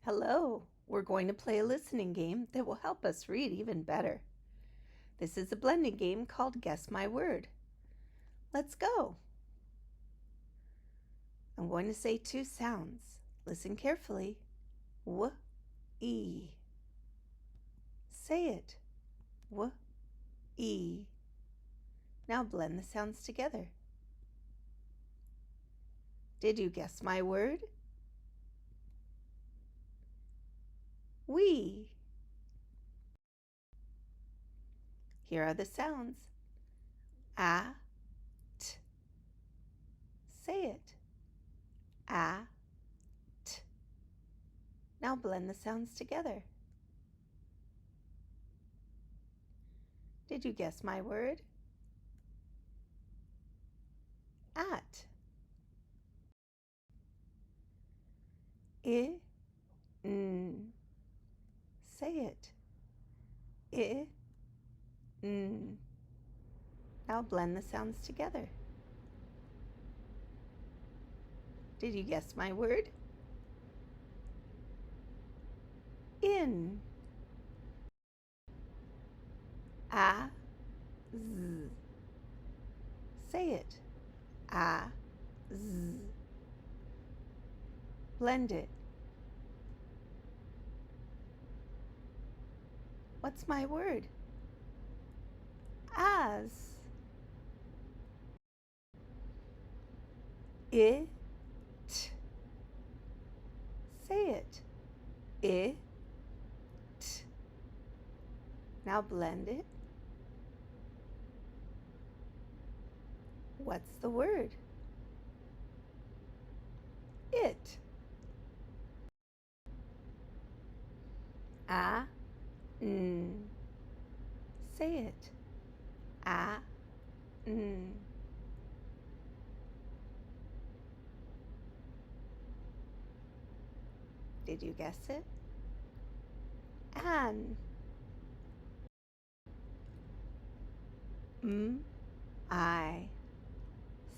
Hello, we're going to play a listening game that will help us read even better. This is a blending game called Guess My Word. Let's go. I'm going to say two sounds. Listen carefully. W, E. Say it. W, E. Now blend the sounds together. Did you guess my word? We. Here are the sounds. A, t. Say it. A, t. Now blend the sounds together. Did you guess my word? At. I, n. Say it. I, n. Now blend the sounds together. Did you guess my word? In. A, z. Say it. A, z. Blend it. What's my word? As. It. Say it. It. Now blend it. What's the word? It. A, n. Say it. A, n. Did you guess it? An. I.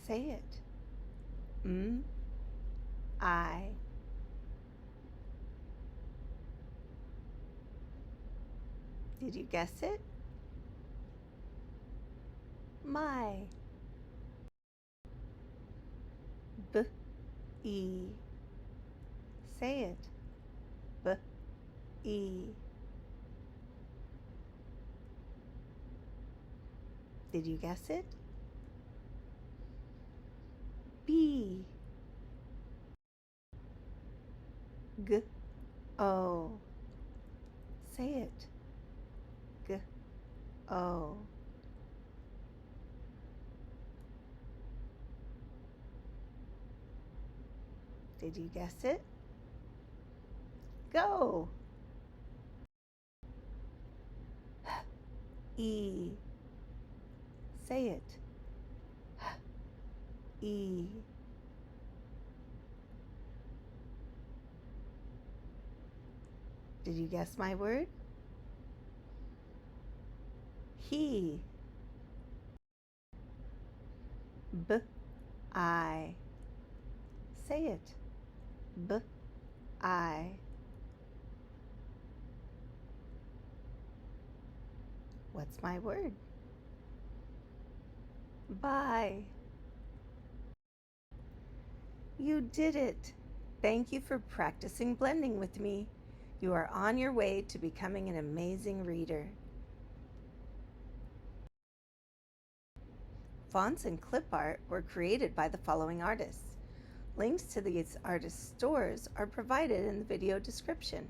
Say it. I. Did you guess it? My. B, E. Say it. B, E. Did you guess it? B. G, O. Say it. G, O. Did you guess it? Go. E. Say it. E. Did you guess my word? He. B, I. Say it. B, I. What's my word? Bye. You did it. Thank you for practicing blending with me. You are on your way to becoming an amazing reader. Fonts and clip art were created by the following artists. Links to these artists' stores are provided in the video description.